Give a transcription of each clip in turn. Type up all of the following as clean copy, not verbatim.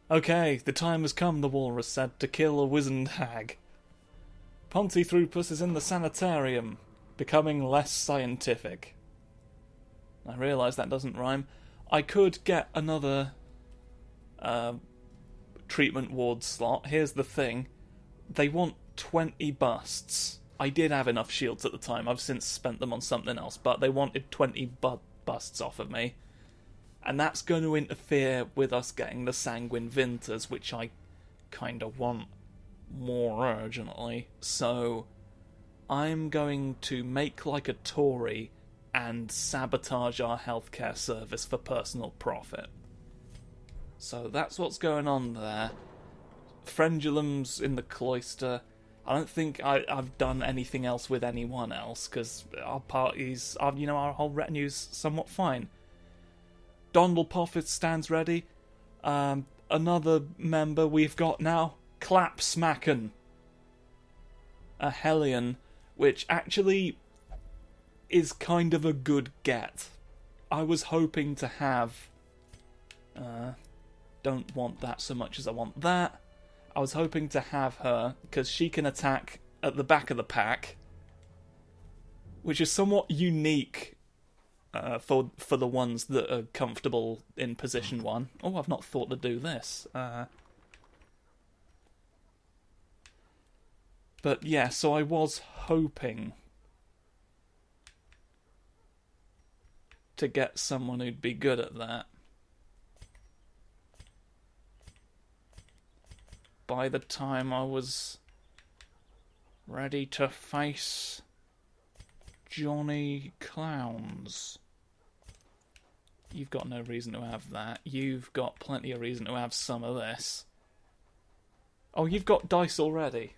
Okay, the time has come, the walrus said, to kill a wizened hag. Pontythropus is in the sanitarium, becoming less scientific. I realise that doesn't rhyme. I could get another treatment ward slot. Here's the thing. They want 20 busts. I did have enough shields at the time. I've since spent them on something else, but they wanted 20 busts off of me. And that's going to interfere with us getting the Sanguine Vinters, which I kind of want more urgently. So I'm going to make like a Tory and sabotage our healthcare service for personal profit. So that's what's going on there. Frendulum's in the cloister. I don't think I've done anything else with anyone else, because our parties, our whole retinue's somewhat fine. Dondlepoff stands ready. Another member we've got now, Clapsmacken. A Hellion, which actually is kind of a good get. I was hoping to have... don't want that so much as I want that. I was hoping to have her, because she can attack at the back of the pack, which is somewhat unique for the ones that are comfortable in position 1. Oh, I've not thought to do this. But yeah, so I was hoping to get someone who'd be good at that. By the time I was ready to face Johnny Clowns. You've got no reason to have that. You've got plenty of reason to have some of this. Oh, you've got dice already.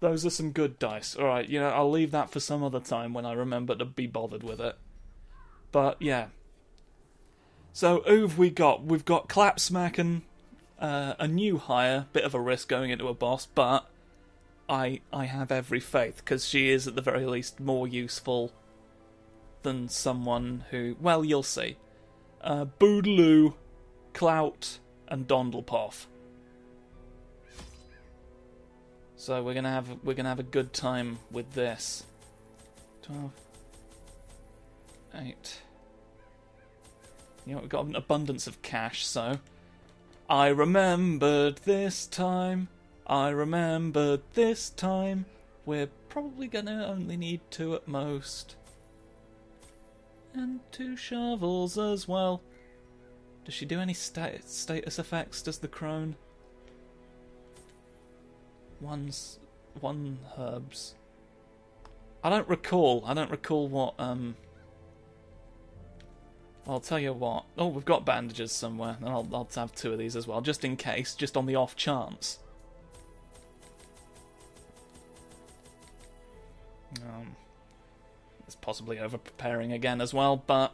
Those are some good dice. Alright, I'll leave that for some other time when I remember to be bothered with it. But, yeah. So, who've we got? We've got Clapsmacken, a new hire, bit of a risk going into a boss, but I have every faith, because she is at the very least more useful than someone who... Well, you'll see. Boogaloo, Clout, and Dondlepoff. So we're gonna have a good time with this. 12, 8. We've got an abundance of cash, so I remembered this time. I remembered this time. We're probably gonna only need 2 at most. And 2 shovels as well. Does she do any status effects, does the crone? 1 herbs. I don't recall what, I'll tell you what. Oh, we've got bandages somewhere, and I'll have 2 of these as well, just in case, just on the off chance. It's possibly over-preparing again as well, but...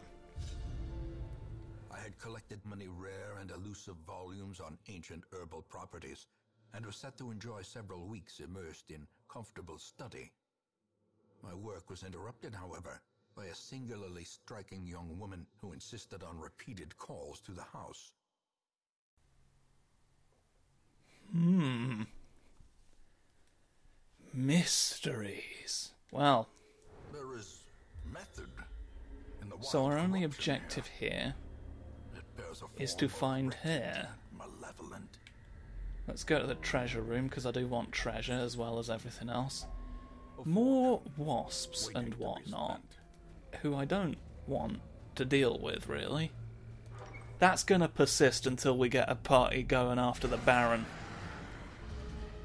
I had collected many rare and elusive volumes on ancient herbal properties, and was set to enjoy several weeks immersed in comfortable study. My work was interrupted, however, by a singularly striking young woman who insisted on repeated calls to the house. Mysteries. Well, there is method in the so our only objective here is to find her. Malevolent. Let's go to the treasure room, because I do want treasure as well as everything else. More wasps and whatnot, who I don't want to deal with, really. That's going to persist until we get a party going after the Baron.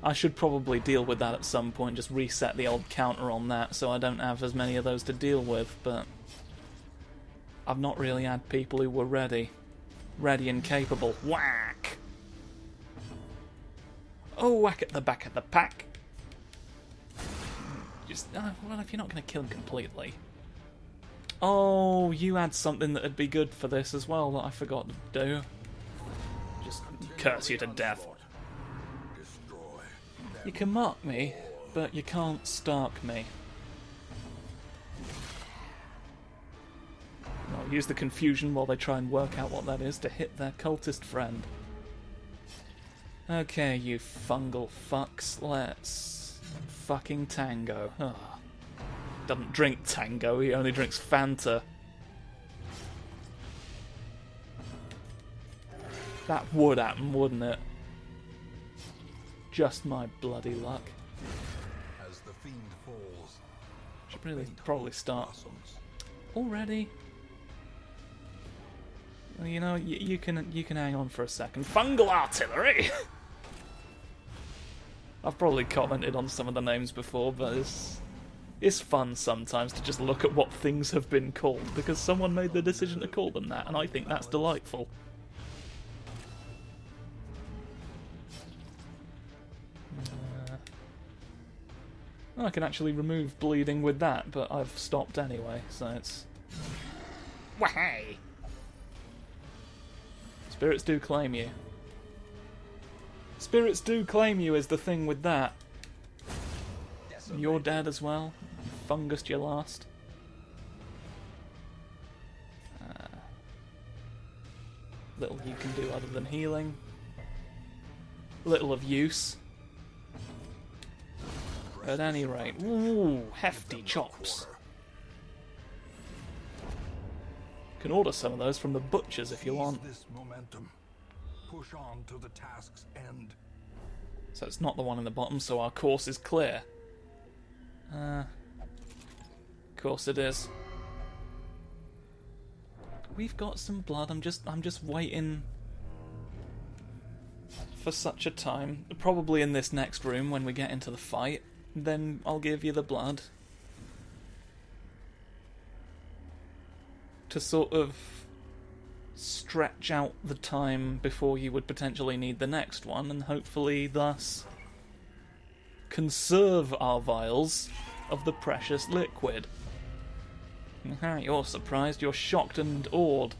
I should probably deal with that at some point, just reset the old counter on that so I don't have as many of those to deal with, but I've not really had people who were ready and capable. Whack! Oh, whack at the back of the pack. Just, well, if you're not going to kill him completely. Oh, you had something that would be good for this as well that I forgot to do. Just curse you to death. You can mark me, but you can't stark me. I'll use the confusion while they try and work out what that is to hit their cultist friend. Okay, you fungal fucks, let's fucking tango. Oh. Doesn't drink tango, he only drinks Fanta. That would happen, wouldn't it? Just my bloody luck. As the fiend falls, Should really probably start already. Well, you know, you can hang on for a second. Fungal artillery. I've probably commented on some of the names before, but it's fun sometimes to just look at what things have been called because someone made the decision to call them that, and I think that's delightful. I can actually remove bleeding with that, but I've stopped anyway, so it's... Wahey! Spirits do claim you. Spirits do claim you is the thing with that. You're dead as well. You fungused your last. Little you can do other than healing. Little of use. At any rate, ooh, hefty chops. Can order some of those from the butchers if you want. This momentum. Push on to the task's end. So it's not the one in the bottom, so our course is clear. Of course it is. We've got some blood. I'm just waiting for such a time. Probably in this next room when we get into the fight. Then I'll give you the blood. To sort of stretch out the time before you would potentially need the next one, and hopefully thus conserve our vials of the precious liquid. You're surprised, you're shocked and awed.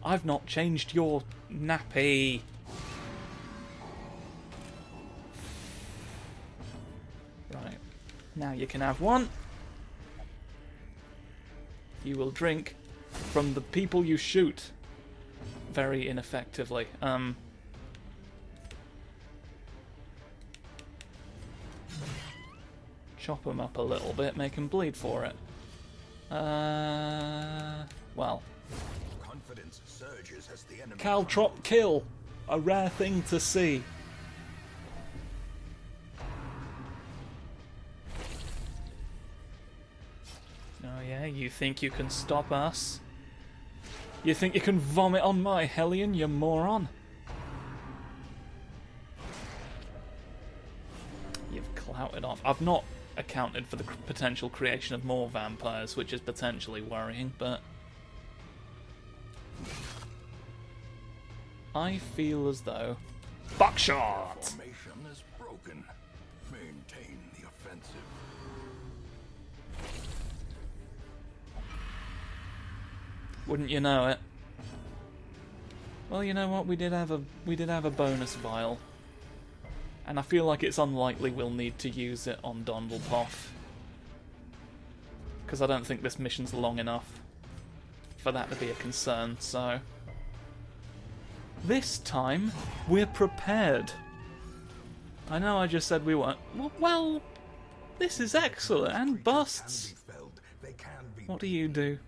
I've not changed your nappy. Right, now you can have one. You will drink from the people you shoot. Very ineffectively. Chop them up a little bit, make them bleed for it. Well. Confidence surges as the enemy Caltrop kill! A rare thing to see. Oh yeah, you think you can stop us? You think you can vomit on my Hellion, you moron? You've clouted off. I've not accounted for the potential creation of more vampires, which is potentially worrying, but I feel as though... Buckshot! formation is broken. Maintain the offensive. Wouldn't you know it? Well, you know what? We did have a bonus vial, and I feel like it's unlikely we'll need to use it on Dondlepoff, because I don't think this mission's long enough for that to be a concern. So this time we're prepared. I know I just said we weren't. Well, this is excellent and busts. What do you do?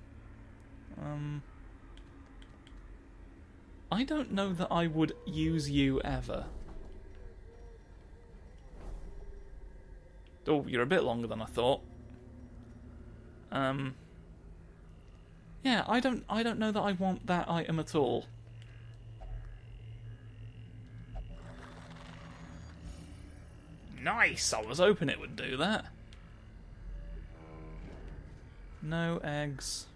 I don't know that I would use you ever. Oh, you're a bit longer than I thought. Yeah, I don't know that I want that item at all. Nice! I was hoping it would do that. No eggs.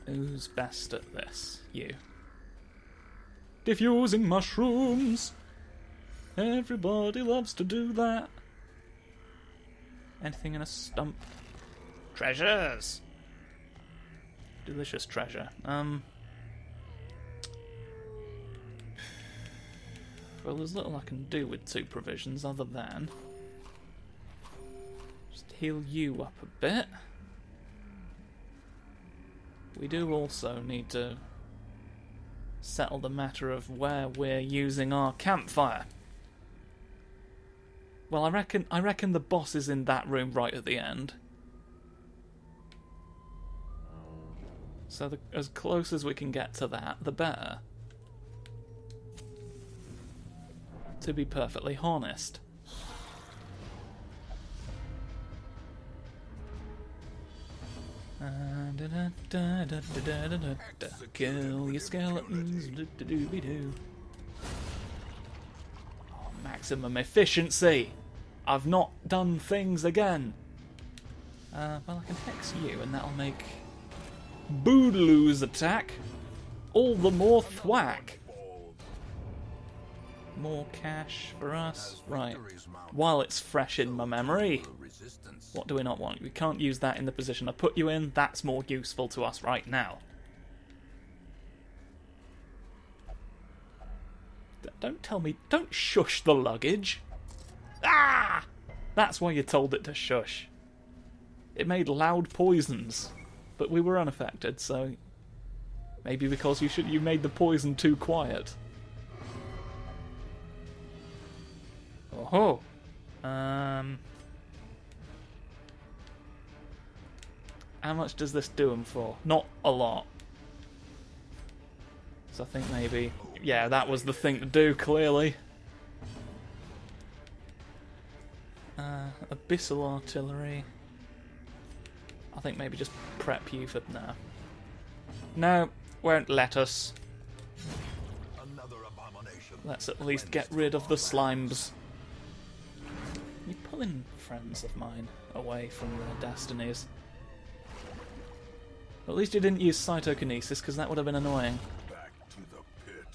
Who's best at this? You. Diffusing mushrooms! Everybody loves to do that. Anything in a stump? Treasures! Delicious treasure. Well, there's little I can do with 2 provisions other than just heal you up a bit. We do also need to settle the matter of where we're using our campfire. Well, I reckon the boss is in that room right at the end. So as close as we can get to that, the better. To be perfectly honest. Kill your skeletons. Do. Oh, maximum efficiency. I've not done things again. Well, I can hex you, and that'll make Boogaloo's attack all the more thwack. More cash for us. Right. While it's fresh in my memory. What do we not want? We can't use that in the position I put you in. That's more useful to us right now. Don't tell me... Don't shush the luggage. Ah! That's why you told it to shush. It made loud poisons. But we were unaffected, so... Maybe because you made the poison too quiet. Oh-ho. How much does this do them for? Not a lot. So I think maybe... Yeah, that was the thing to do, clearly. Abyssal artillery. I think maybe just prep you for now. No, won't let us. Let's at least get rid of the slimes. You're pulling friends of mine away from their destinies. At least you didn't use cytokinesis, because that would have been annoying.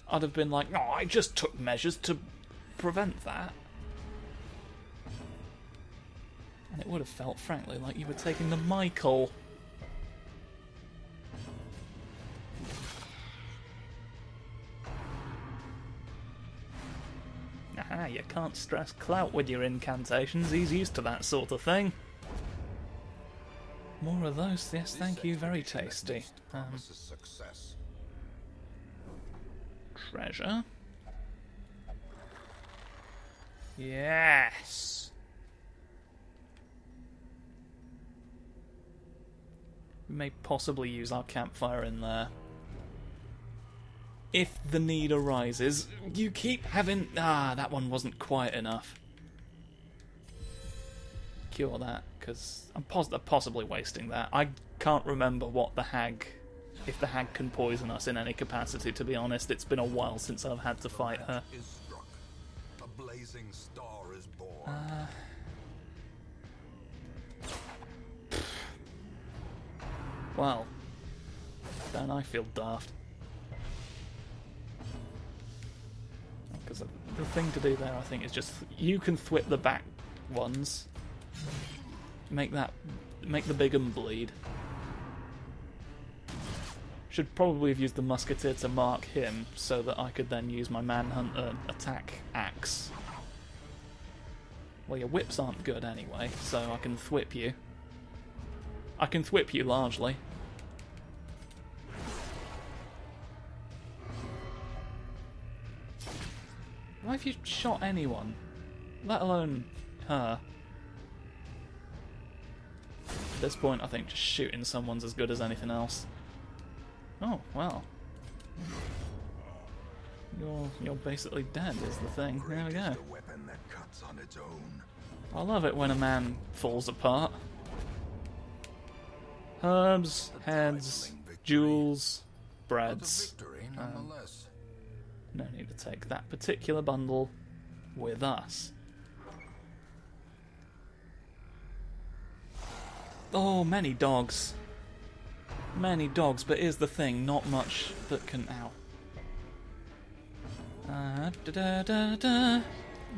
I'd have been like, oh, I just took measures to prevent that. And it would have felt, frankly, like you were taking the Michael. Aha, you can't stress Clout with your incantations. He's used to that sort of thing. More of those, yes, thank you, very tasty. Treasure. Yes! We may possibly use our campfire in there. If the need arises. You keep having... Ah, that one wasn't quite enough. Cure that, because I'm possibly wasting that. I can't remember what the hag... If the hag can poison us in any capacity, to be honest. It's been a while since I've had to fight her. A blazing star is born. Well, don't I feel daft? Because the thing to do there, I think, is just you can thwip the back ones, make the big one bleed. Should probably have used the musketeer to mark him, so that I could then use my manhunter attack axe. Well, your whips aren't good anyway, so I can thwip you. I can thwip you largely. Why have you shot anyone? Let alone her. At this point, I think just shooting someone's as good as anything else. Oh, well. You're basically dead, is the thing. There we go. I love it when a man falls apart. Herbs, heads, jewels, breads. No need to take that particular bundle with us. Oh, many dogs. Many dogs, but here's the thing, not much that can... Ow.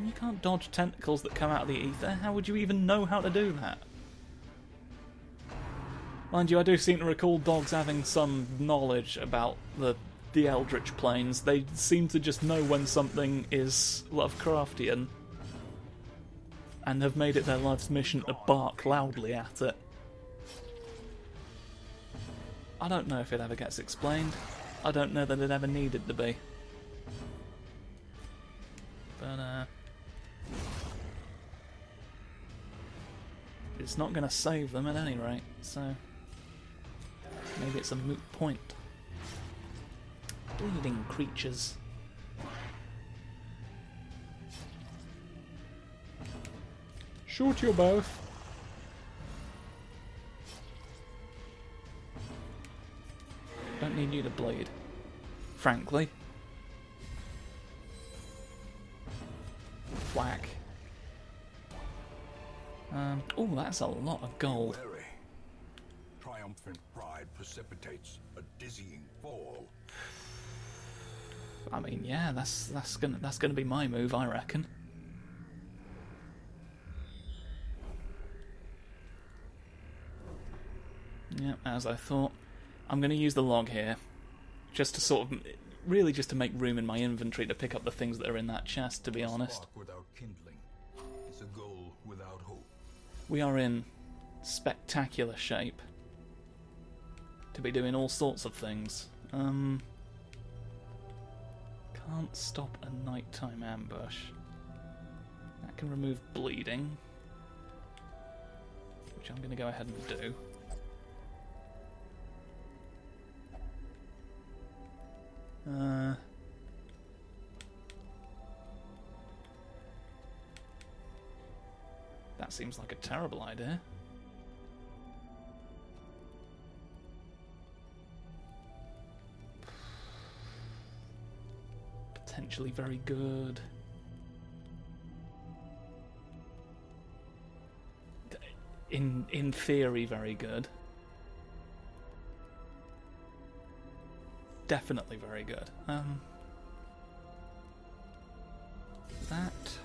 You can't dodge tentacles that come out of the ether. How would you even know how to do that? Mind you, I do seem to recall dogs having some knowledge about the Eldritch Planes. They seem to just know when something is Lovecraftian and have made it their life's mission to bark loudly at it. I don't know if it ever gets explained. I don't know that it ever needed to be. But, it's not going to save them at any rate, so maybe it's a moot point. Bleeding creatures. Shoot you both. Don't need you to bleed, frankly. Whack. Oh, that's a lot of gold. Wary. Triumphant pride precipitates a dizzying fall. I mean, yeah, that's gonna be my move, I reckon. Yeah, as I thought. I'm going to use the log here, just to sort of, really just to make room in my inventory to pick up the things that are in that chest, to be honest. Spark without kindling is a goal without hope. We are in spectacular shape to be doing all sorts of things. Can't stop a nighttime ambush. That can remove bleeding, which I'm going to go ahead and do. That seems like a terrible idea. Potentially very good. In theory, very good. Definitely very good. That.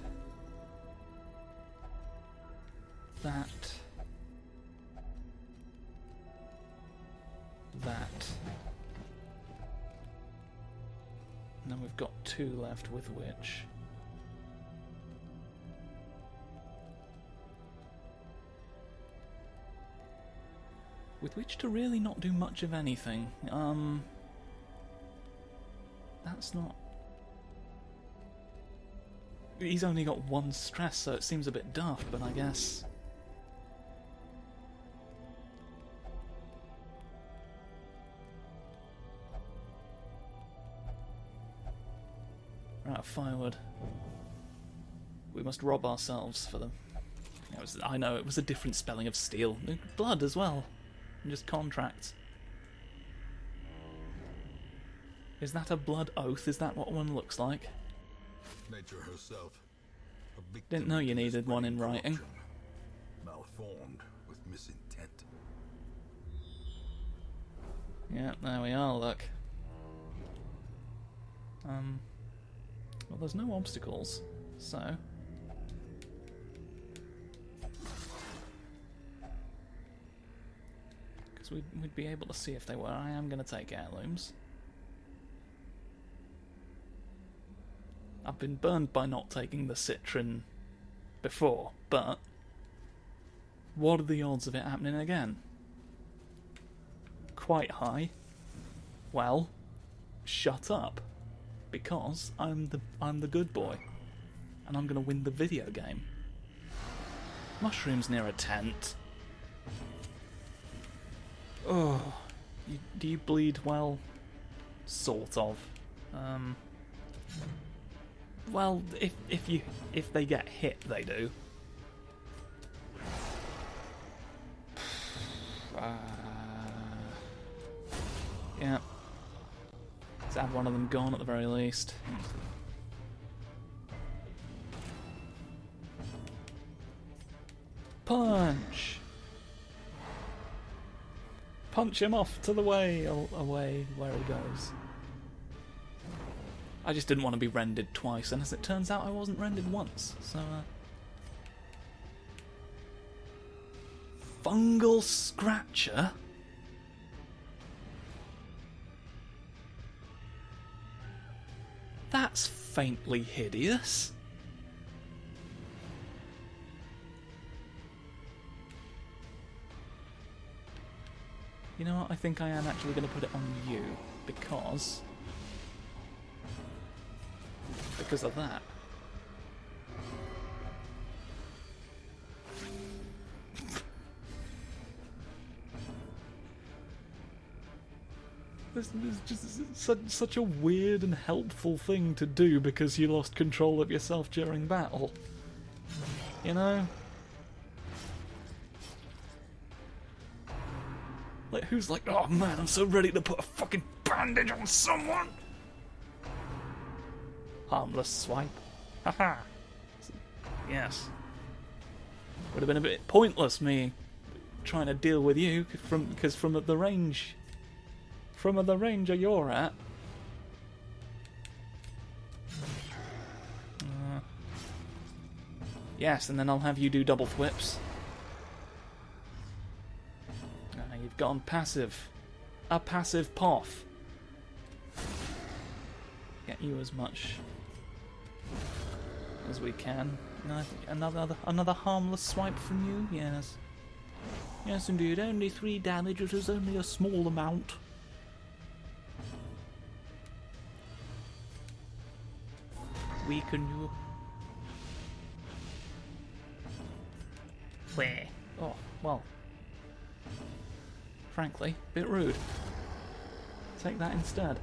And then we've got 2 left with which. With which to really not do much of anything. That's not... He's only got 1 stress, so it seems a bit daft, but I guess... We're out of firewood. We must rob ourselves for them. I know, it was a different spelling of steel. Blood as well. And just contracts. Is that a blood oath? Is that what one looks like? Nature herself. Didn't know you needed one in writing. Malformed with misintent. Yeah, there we are, look. Well, there's no obstacles, so... Because we'd be able to see if they were. I am going to take heirlooms. I've been burned by not taking the citron before, but what are the odds of it happening again? Quite high. Well, shut up, because I'm the good boy, and I'm gonna win the video game. Mushrooms near a tent. Oh, do you bleed well? Sort of. Well, if they get hit, they do. Yeah. Let's have one of them gone at the very least. Punch! Punch him off to the way, away where he goes. I just didn't want to be rendered twice, and as it turns out, I wasn't rendered once, so... Fungal Scratcher? That's faintly hideous. You You know what? I think I am actually going to put it on you because of that. This is just such a weird and helpful thing to do because you lost control of yourself during battle. You know? Like, who's like, oh man, I'm so ready to put a fucking bandage on someone? Harmless swipe. Haha. Yes. Would have been a bit pointless me trying to deal with you because from the range you're at. Yes, and then I'll have you do double whips. You've gone passive. A passive poff. Get you as much as we can. Another harmless swipe from you? Yes. Yes, indeed. Only 3 damage, which is only a small amount. Weaken you. Where? Oh, well. Frankly, a bit rude. Take that instead.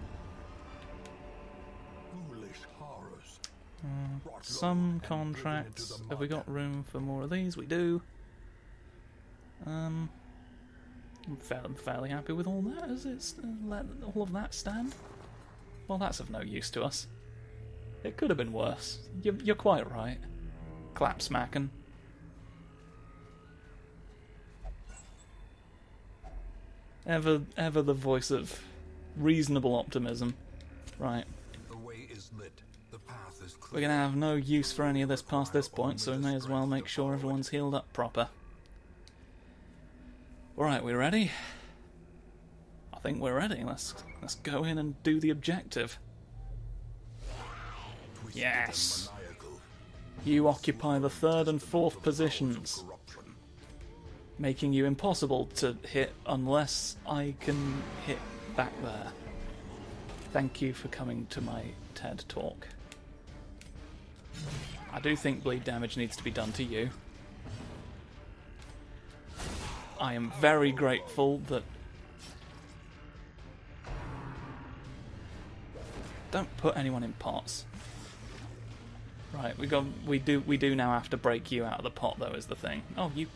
Some contracts. Have we got room for more of these? We do. I'm fairly happy with all that. Is it let all of that stand? Well, that's of no use to us. It could have been worse. You're quite right. Clap smacking. Ever the voice of reasonable optimism. Right. The way is lit. The path is clear. We're gonna have no use for any of this past this point, so we may as well make sure everyone's healed up proper. Alright, we ready? I think we're ready. Let's go in and do the objective. Yes. You occupy the 3rd and 4th positions, making you impossible to hit unless I can hit back there. Thank you for coming to my TED talk. I do think bleed damage needs to be done to you. I am very grateful that... Don't put anyone in pots. Right, we do now have to break you out of the pot though, is the thing. Oh, you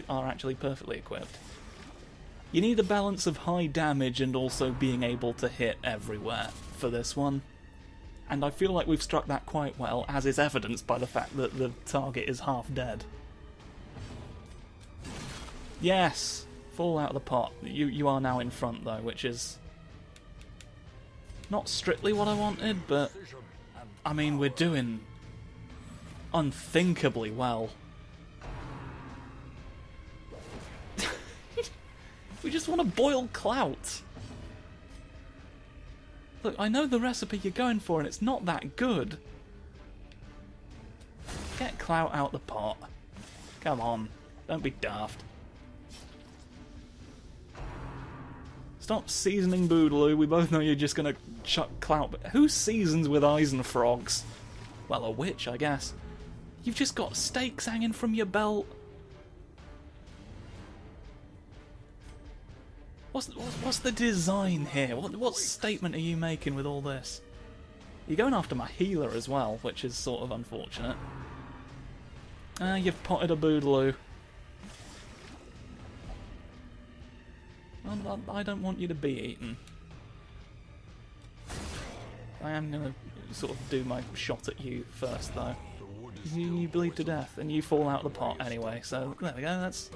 are actually perfectly equipped. You need a balance of high damage and also being able to hit everywhere for this one. And I feel like we've struck that quite well, as is evidenced by the fact that the target is half dead. Yes! Fall out of the pot. You are now in front though, which is not strictly what I wanted, but I mean, we're doing unthinkably well. We just want to boil Clout. Look, I know the recipe you're going for and it's not that good. Get Clout out the pot. Come on, don't be daft. Stop seasoning Boogaloo, we both know you're just gonna chuck Clout. But who seasons with eyes and frogs? Well, a witch, I guess. You've just got steaks hanging from your belt. What's the design here? What statement are you making with all this? You're going after my healer as well, which is sort of unfortunate. You've potted a Boogaloo. Well, I don't want you to be eaten. I am going to sort of do my shot at you first, though. You bleed to death, and you fall out of the pot anyway, so there we go, that's...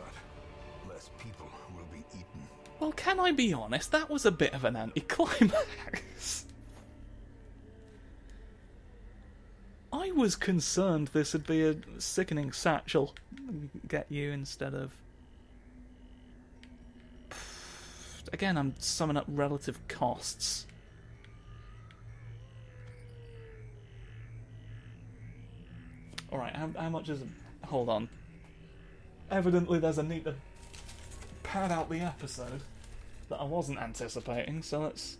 Less people will be eaten. Well, can I be honest? That was a bit of an anticlimax. I was concerned this would be a sickening satchel. Get you instead of... Again, I'm summing up relative costs. Alright, how much is it? Hold on. Evidently there's a need to pad out the episode that I wasn't anticipating, so let's...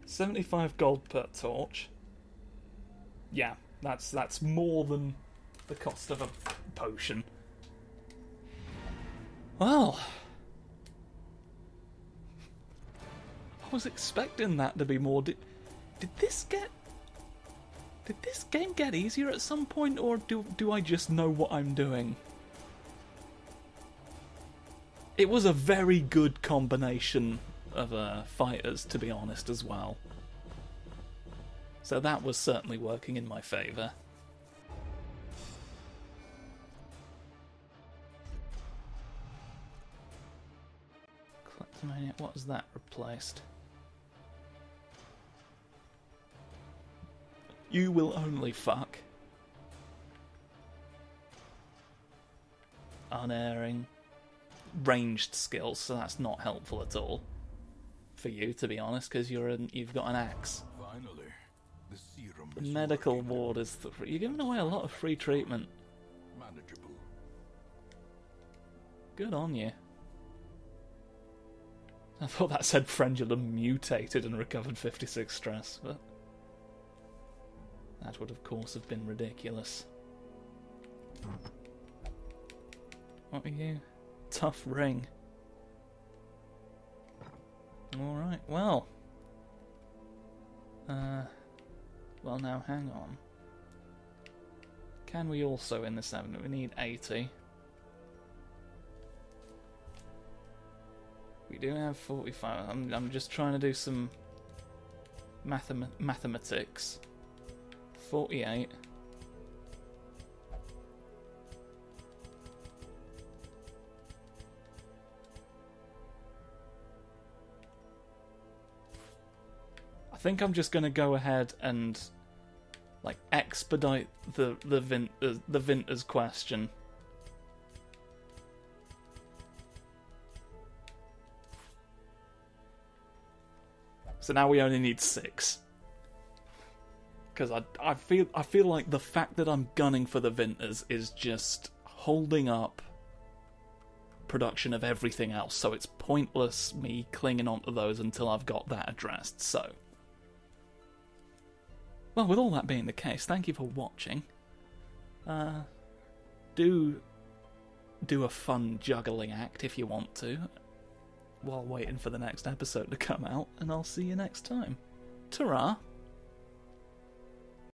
75 gold per torch. Yeah, that's more than the cost of a potion. Well... I was expecting that to be more... Did this game get easier at some point, or do I just know what I'm doing? It was a very good combination of fighters, to be honest, as well. So that was certainly working in my favour. Kleptomaniac, what has that replaced? You will only fuck. Unerring. Ranged skills, so that's not helpful at all for you, to be honest, because you've got an axe. Finally, the serum. The medical ward is you're giving away a lot of free treatment. Manageable. Good on you. I thought that said Frendulum mutated and recovered 56 stress, but that would of course have been ridiculous. What are you? Tough ring. Alright, well. Well now, hang on. Can we also in this avenue? We need 80. We do have 45. I'm just trying to do some mathematics. 48. I think I'm just going to go ahead and like expedite the Vinters question. So now we only need 6. Because I feel like the fact that I'm gunning for the Vinters is just holding up production of everything else, so it's pointless me clinging onto those until I've got that addressed, so... Well, with all that being the case, thank you for watching. Do a fun juggling act if you want to, while waiting for the next episode to come out, and I'll see you next time. Ta-ra!